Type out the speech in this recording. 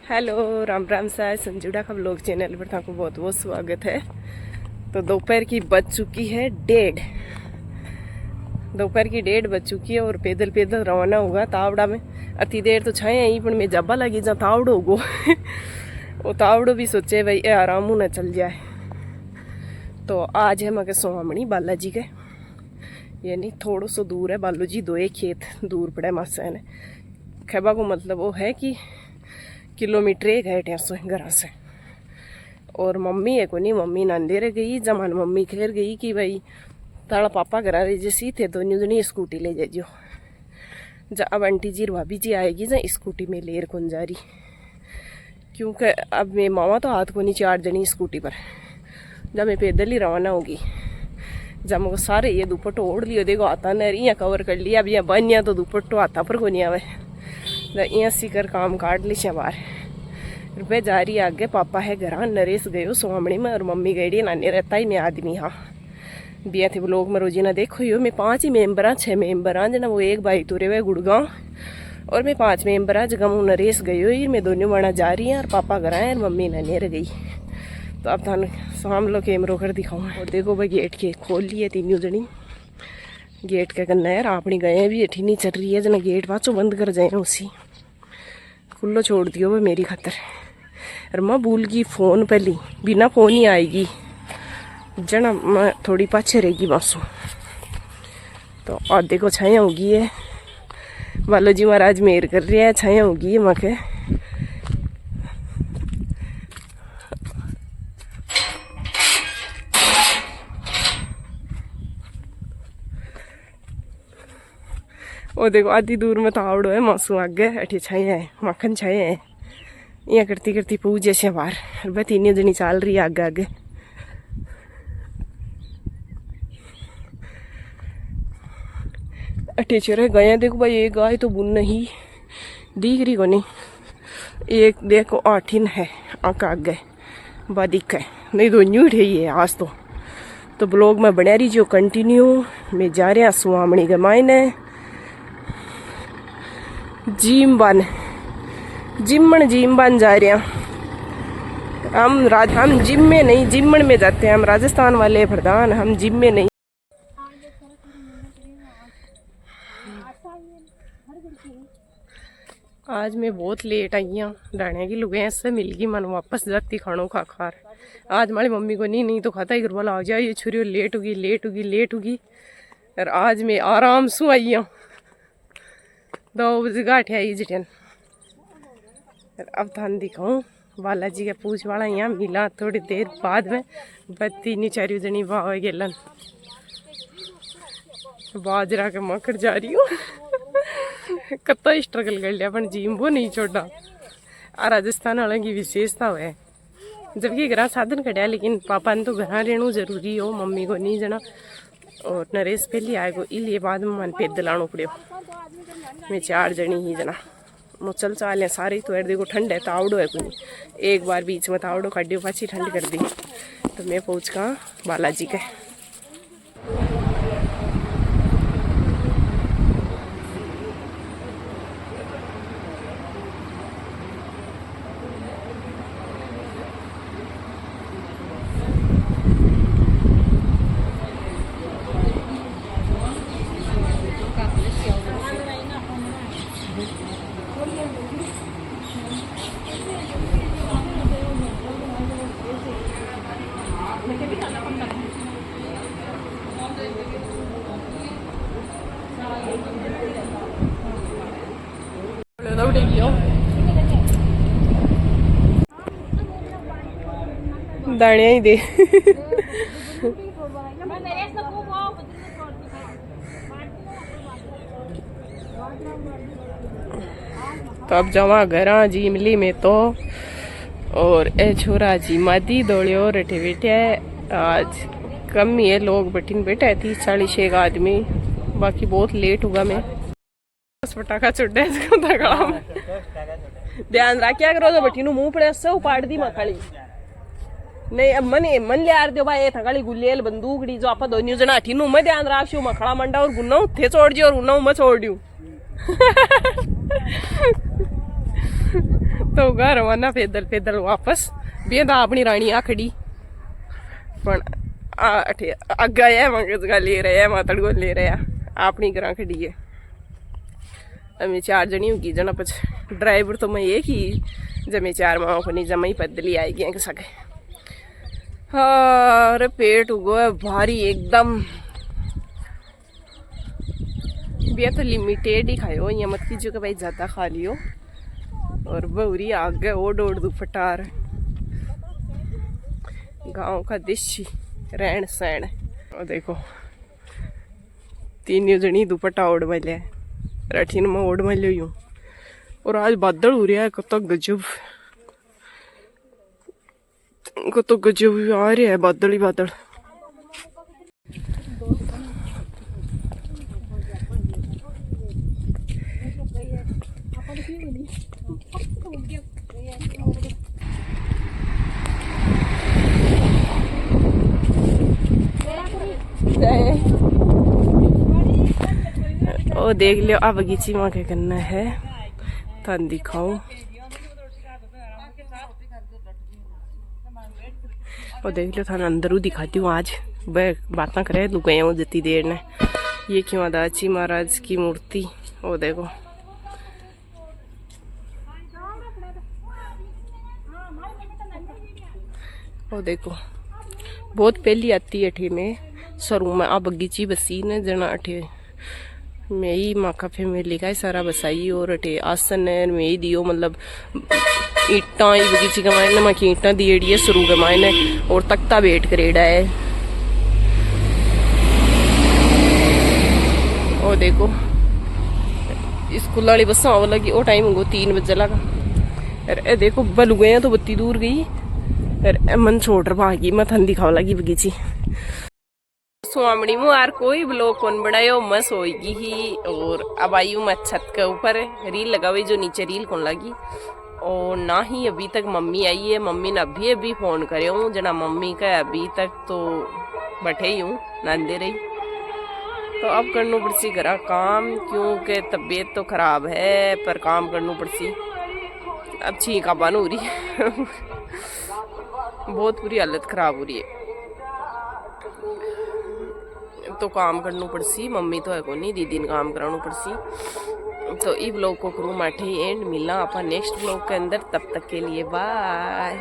Hello Ram Ram सा संजूड़ा का blog channel पर आपको बहुत बहुत स्वागत है। तो दोपहर की बज चुकी है 1:30। दोपहर की 1:30 बज चुकी है और पैदल पैदल रवाना होगा तावड़ा में। अति देर तो छाए यहीं पर मैं जब्बा लगी जा तावड़ो गो वो तावड़ो भी सोचे भाई आराम न चल जाए। तो आज है मगे सोहामणी बालाजी के, यानी थोड़ा सो दूर है। बालू जी 2 खेत दूर पड़े मासा ने खेबा को मतलब वो है कि किलोमीटर एक है 250 घर से। और मम्मी है को नहीं, मम्मी नांदेर गई जमान मम्मी खेर गई कि भाई ताड़ा पापा करा रही जैसी थे दोनों जनी स्कूटी ले जाइयो। अब आंटी जी भाभी जी आएगी जा स्कूटी में लेर कौन जा रही, क्योंकि अब मैं मामा तो हाथ को नहीं 4 जनी स्कूटी पर। जब मैं पैदल ही रवाना होगी, जब मुझे सारे ये दुपट्टो ओढ़ लियो, देखो आता न यहाँ कवर कर लिया। अब यहाँ बन तो दुपट्टो आता पर को नहीं आवे, यहाँ सीकर काम काट ली बाहर। रुपये जा रही आगे, पापा है घर, नरेश गयो सोहामणी में और मम्मी गई नानी रहता ही मैं आदमी। हाँ बिया थे लोग में रोजी ना देखो यो मैं 5 ही मेंबर 6 मेंबर जना वो एक भाई तुरे हुए गुड़गांव और मैं 5 मेंबर जगह वो नरेश गयो ही मैं दोनों बना जा रही हैं और पापा घर आए और मम्मी नानी रह गई। तो अब थान शाम लो कैमरों कर दिखाऊँ। और देखो भाई गेट के खोल लिए 3 जनी गेट के कन्ना यार अपनी गए भी अठी नहीं चल रही है जना गेट पाचो बंद कर जाए उसी खुल्लो छोड़ दियो वो मेरी खातर। और माँ भूल गई फ़ोन पहली, बिना फ़ोन ही आएगी जना मैं थोड़ी पाछे रहेगी बासू। तो आधे को छाया होगी है, बालो जी महाराज मेहर कर रहे हैं, छाया होगी है माँ के। वो देखो आधी दूर में तावड़ो है मासू आगे, अठी छाया है माखन छाया है। यहाँ करती करती पूछ जैसे बाहर बस 3 जनी चाल रही है आगे आगे। अठी चेरे गए देखो भाई, एक गाय तो बुन नहीं दिख रही को नहीं, एक देखो 8 है आँख आगे बादिक है नहीं दोनों उठे ही है आज तो ब्लॉग में बना रही जो कंटिन्यू। मैं जा रहा सोहामणी के मायने जिम बन जा रहे हैं हम जिम में नहीं जिमन में जाते हैं। हम राजस्थान वाले प्रधान, हम जिम में नहीं। आज मैं बहुत लेट आई हूँ, डाणे की लुगाई से मिल गई मन वापस जाती खानों खा खार। आज हमारी मम्मी को नहीं तो खाता ही घर वाला आ जाए ये छुरी लेट होगी। और आज मैं आराम से आई हूँ 2 बजे गाठ आई जिटन। अब थान दिखाऊँ बालाजी के पूछ वाला यहाँ मिला थोड़ी देर बाद में। बस 3-4 जनी बाव गेलन बाजरा के मकर जा रही हूँ कत्ता स्ट्रगल कर लिया अपन जिम वो नहीं छोड़ा। राजस्थान वालों की विशेषता है जबकि घर साधन कटिया, लेकिन पापा ने तो घर रहना जरूरी हो, मम्मी को नहीं जना। और नरेश पहले आएगो इसलिए बाद में मन पैदल आना पड़ो। मैं 4 जनी ही जना मो चल चाले सारे। तो देखो ठंड है तावड़ो है कुछ, एक बार बीच में तावड़ो काटियो पाची ठंड कर दी। तो मैं पहुँच का बालाजी के। दाने ही दे तो अब जमा घर जी मिली में तो। और ए छोरा जी मादी दौड़ियो रटे बैठे है। आज कम ही है लोग बटिन बैठे 30-40 एक आदमी, बाकी बहुत लेट हुआ। मैं पटाखा चुटे ध्यान रखिया करो जो बटिनू मुंह पड़े से उपाड़ दी मखाली नहीं। अब मन ले आ दो भाई थकाली गुलेल बंदूकड़ी जो आप दोनों जना अठीनू मैं ध्यान रखू मखड़ा मंडा और गुन्ना थे छोड़ दियो और उन्ना मैं छोड़ दियो तो गा रवाना पैदल पैदल वापस बेदा अपनी रानी आ खड़ी पण अठे अगे आया मगज का ले रहा है मातड़ को ले रहा अपनी ग्रां खड़ी है। अमी 4 जनी होगी जना पछ ड्राइवर तो मैं एक ही जमे 4 माओ को नहीं जमा ही पैदल ही आएगी के सके। हाँ अरे पेट उगो है भारी एकदम भैया तो लिमिटेड ही खाओ ये मत कीजिए कि भाई ज़्यादा खा लियो। और बहुरी आगे ओड ओड दुपटार गांव का देसी रहन सहन। और देखो 3 जनी दुपट्टा ओढ़ मलिया रठीन में ओढ़ मलियो यूं। और आज बादल हो रहा है कतो गजब आ रहा है बादल ही बादल। ओ देख लियो आ बगीची में क्या करना है थान दिखाऊं। और देख लियो थान अंदरू दिखाती हूँ आज बात करे तू गए हूँ जितनी देर ने। ये क्यों दाची महाराज की मूर्ति वो देखो। वो देखो बहुत पहली आती है अठे में सरू में आ बगीची बसी ने जना अठे में ही माखा फैमिली का सारा बसाई। और अठे आसन है में ही दियो मतलब ईटा ही बगीची का मायने में ईटा दिएड़ी है सरू के मायने। और तख्ता बैठ करेड़ा है। और देखो स्कूल वाली बसा आवा लगी वो टाइम हो 3 बजे लगा। अरे देखो बल गए तो बत्ती दूर गई मन छोड़ भागी मैं थन दिखावा लगी बगीची। स्वामणी मुआर कोई ब्लॉग कौन बनायो मैं सोएगी ही। और अब आई हूँ मैं छत के ऊपर रील लगा हुई जो नीचे रील कौन लगी। और ना ही अभी तक मम्मी आई है। मम्मी ने अभी फोन करे हूँ जना मम्मी का अभी तक तो बैठे ही हूँ नांदे रही। तो अब करना पड़सी करा काम क्योंकि तबीयत तो खराब है पर काम करना पड़सी। अब छींका बन हो रही है बहुत बुरी हालत खराब हो रही है तो काम करना पड़सी। मम्मी तो है को नहीं दीदी ने काम कराना पड़सी। तो ई ब्लॉग को करूँ माठे एंड मिला अपन नेक्स्ट ब्लॉग के अंदर। तब तक के लिए बाय।